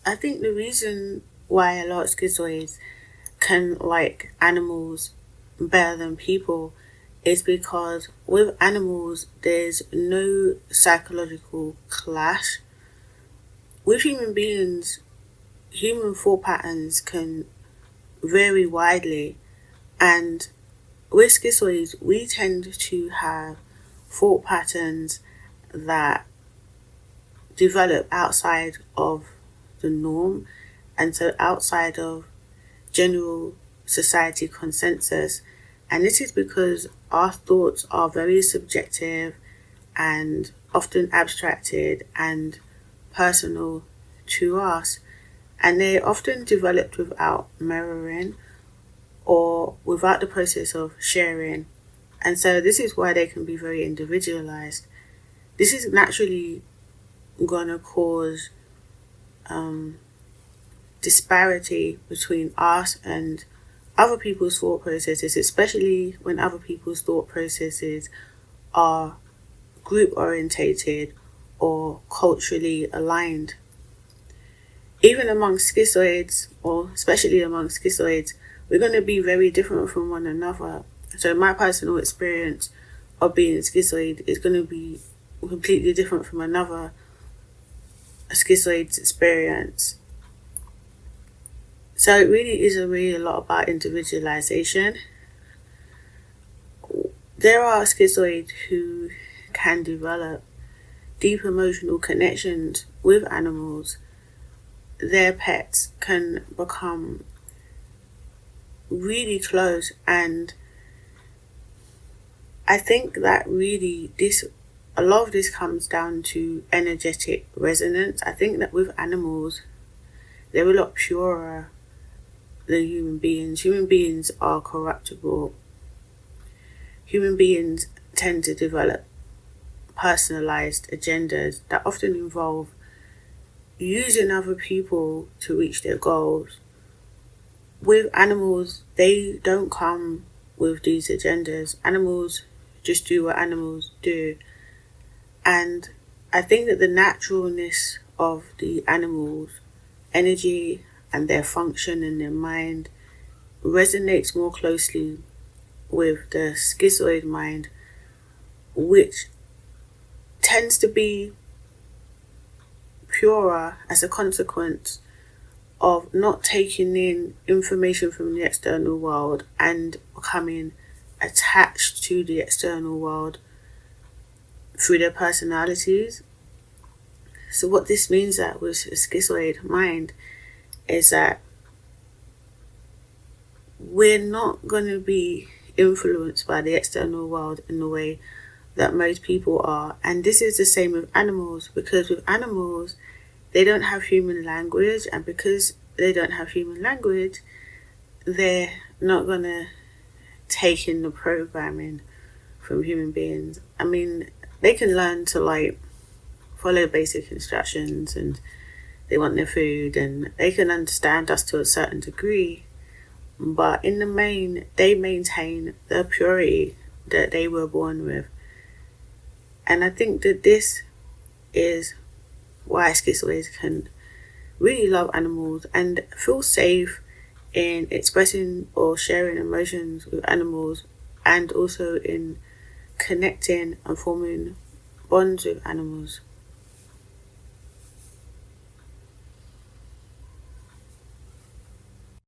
I think the reason why a lot of schizoids can like animals better than people is because with animals there's no psychological clash. With human beings, human thought patterns can vary widely, and with schizoids we tend to have thought patterns that develop outside of the norm, and so outside of general society consensus. And this is because our thoughts are very subjective and often abstracted and personal to us, and they're often developed without mirroring or without the process of sharing. And so, this is why they can be very individualized. This is naturally going to cause um, disparity between us and other people's thought processes, especially when other people's thought processes are group orientated or culturally aligned. Even among schizoids, or especially among schizoids, we're going to be very different from one another. So, my personal experience of being schizoid is going to be completely different from another schizoid's experience. So, it really is a lot about individualization. There are schizoids who can develop deep emotional connections with animals. Their pets can become really close, and I think that really this a lot of this comes down to energetic resonance. I think that with animals they're a lot purer than human beings. Human beings are corruptible. Human beings tend to develop personalized agendas that often involve using other people to reach their goals. With animals, they don't come with these agendas. Animals just do what animals do. And I think that the naturalness of the animals' energy and their function and their mind resonates more closely with the schizoid mind, which tends to be purer as a consequence of not taking in information from the external world and becoming attached to the external world through their personalities. So what this means that with a schizoid mind is that we're not going to be influenced by the external world in the way that most people are. And this is the same with animals, because with animals they don't have human language, and because they don't have human language they're not going to take in the programming from human beings. I mean, they can learn to like follow basic instructions, and they want their food, and they can understand us to a certain degree, but in the main they maintain the purity that they were born with. And I think that this is why schizoids can really love animals and feel safe in expressing or sharing emotions with animals, and also in connecting and forming bonds with animals.